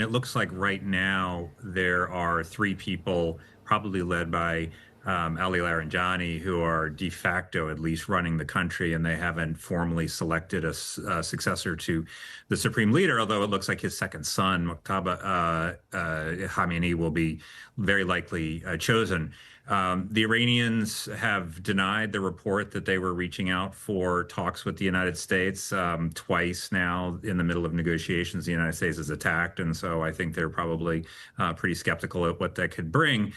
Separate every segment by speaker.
Speaker 1: It looks like right now there are three people, probably led by Ali Laranjani, who are de facto at least running the country, and they haven't formally selected a successor to the supreme leader, although it looks like his second son, Muqtada Khamenei, will be very likely chosen. The Iranians have denied the report that they were reaching out for talks with the United States. Twice now in the middle of negotiations, the United States has attacked, and so I think they're probably pretty skeptical at what that could bring.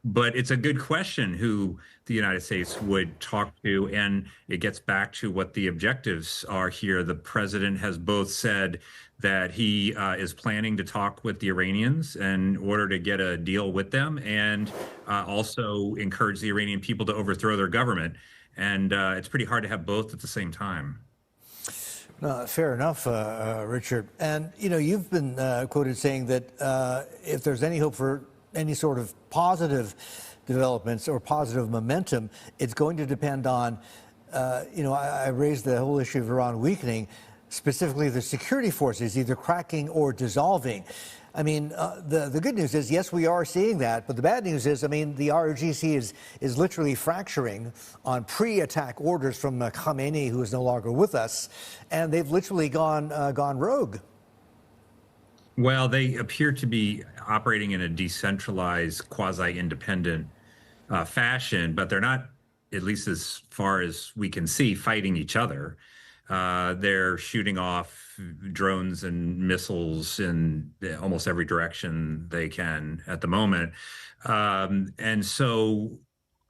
Speaker 1: But it's a good question who the United States would talk to, and it gets back to what the objectives are here. The president has both said that he is planning to talk with the Iranians in order to get a deal with them, and also encourage the Iranian people to overthrow their government. And it's pretty hard to have both at the same time.
Speaker 2: No, fair enough, Richard. And, you know, you've been quoted saying that if there's any hope for any sort of positive developments or positive momentum, it's going to depend on, you know, I raised the whole issue of Iran weakening, specifically the security forces either cracking or dissolving. I mean, the good news is, yes, we are seeing that, but the bad news is, I mean, the ROGC is literally fracturing on pre-attack orders from Khamenei, who is no longer with us, and they've literally gone rogue.
Speaker 1: Well, they appear to be operating in a decentralized, quasi-independent fashion, but they're not, at least as far as we can see, fighting each other. They're shooting off drones and missiles in almost every direction they can at the moment. And so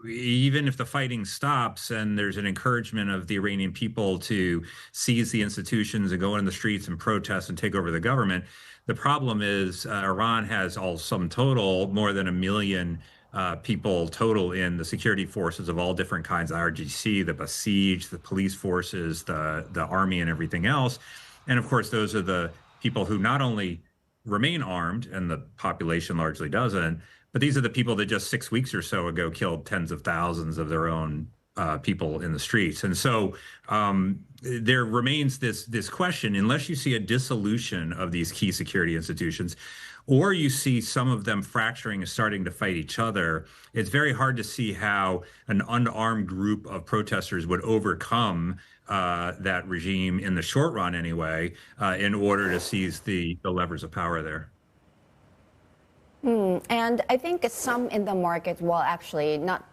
Speaker 1: even if the fighting stops and there's an encouragement of the Iranian people to seize the institutions and go in the streets and protest and take over the government, the problem is Iran has all sum total more than 1 million people total in the security forces of all different kinds, the IRGC, the Basij, the police forces, the army, and everything else. And of course, those are the people who not only remain armed, and the population largely doesn't, but these are the people that just 6 weeks or so ago killed tens of thousands of their own people in the streets. And so there remains this question, unless you see a dissolution of these key security institutions, or you see some of them fracturing and starting to fight each other, it's very hard to see how an unarmed group of protesters would overcome that regime in the short run anyway, in order to seize the levers of power there.
Speaker 3: And I think some in the market, well, actually not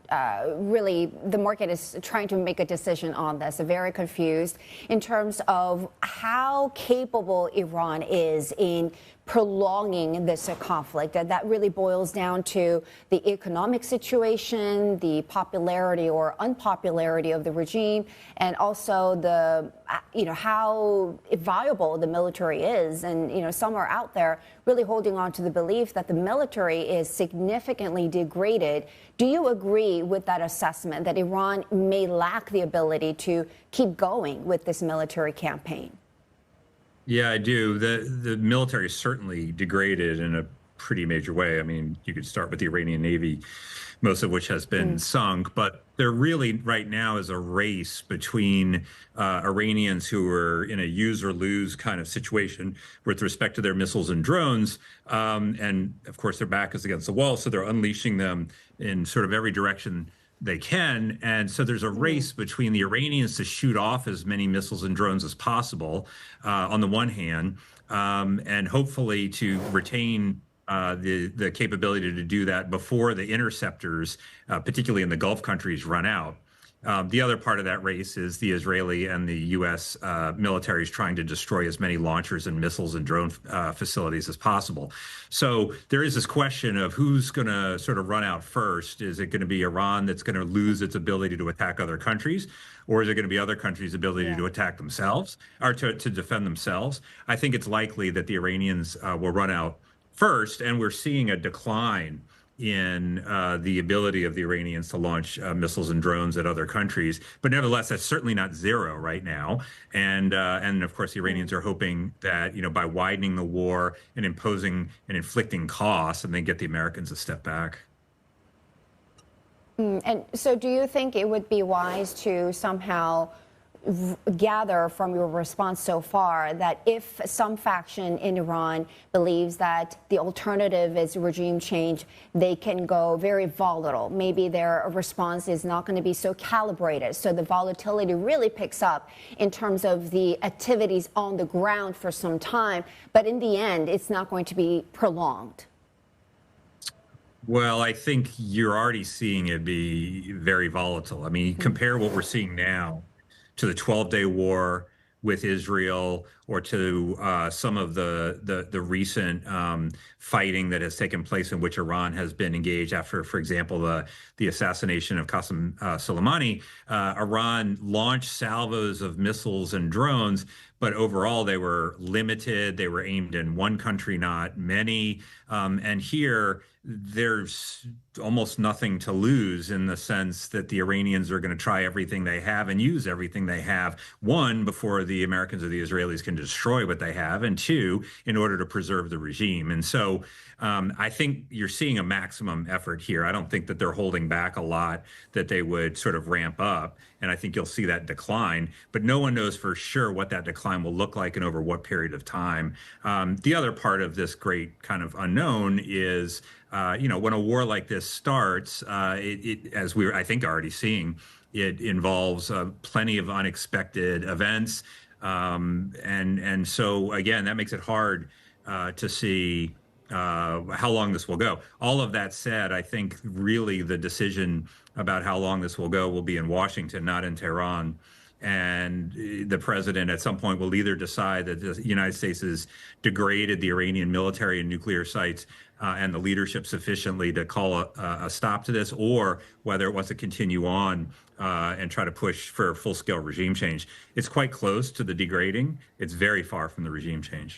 Speaker 3: really, the market is trying to make a decision on this. They're very confused in terms of how capable Iran is in prolonging this conflict. And that really boils down to the economic situation, the popularity or unpopularity of the regime, and also the, you know, how viable the military is. And, you know, some are out there really holding on to the belief that the military is significantly degraded. Do you agree with that assessment that Iran may lack the ability to keep going with this military campaign?
Speaker 1: Yeah, I do. The military is certainly degraded in a pretty major way. I mean, you could start with the Iranian Navy, most of which has been sunk, but there really right now is a race between Iranians who are in a use or lose kind of situation with respect to their missiles and drones. And of course, their back is against the wall, so they're unleashing them in sort of every direction they can. And so there's a race between the Iranians to shoot off as many missiles and drones as possible, on the one hand, and hopefully to retain the capability to do that before the interceptors, particularly in the Gulf countries, run out. The other part of that race is the Israeli and the U.S. militaries trying to destroy as many launchers and missiles and drone facilities as possible. So there is this question of who's going to sort of run out first. Is it going to be Iran that's going to lose its ability to attack other countries? Or is it going to be other countries' ability to attack themselves or to defend themselves? I think it's likely that the Iranians will run out first, and we're seeing a decline in the ability of the Iranians to launch missiles and drones at other countries. But nevertheless, that's certainly not zero right now. And of course, the Iranians are hoping that, you know, by widening the war and imposing and inflicting costs, and they get the Americans to step back.
Speaker 3: And so do you think it would be wise to somehow gather from your response so far that if some faction in Iran believes that the alternative is regime change, they can go very volatile. Maybe their response is not going to be so calibrated. So the volatility really picks up in terms of the activities on the ground for some time. But in the end, it's not going to be prolonged.
Speaker 1: Well, I think you're already seeing it be very volatile. I mean, compare what we're seeing now to the 12-day war with Israel, or to some of the recent fighting that has taken place in which Iran has been engaged after, for example, the assassination of Qasem Soleimani. Iran launched salvos of missiles and drones, but overall they were limited. They were aimed in one country, not many. And here, there's almost nothing to lose, in the sense that the Iranians are going to try everything they have and use everything they have. One, before the Americans or the Israelis can destroy what they have, and two, in order to preserve the regime. And so I think you're seeing a maximum effort here. I don't think that they're holding back a lot, that they would sort of ramp up. And I think you'll see that decline. But no one knows for sure what that decline will look like and over what period of time. The other part of this great kind of unknown is, when a war like this starts, as we're, I think, already seeing, it involves plenty of unexpected events. And so, again, that makes it hard to see how long this will go. All of that said, I think really the decision about how long this will go will be in Washington, not in Tehran. And the president at some point will either decide that the United States has degraded the Iranian military and nuclear sites and the leadership sufficiently to call a stop to this, or whether it wants to continue on and try to push for full-scale regime change. It's quite close to the degrading. It's very far from the regime change.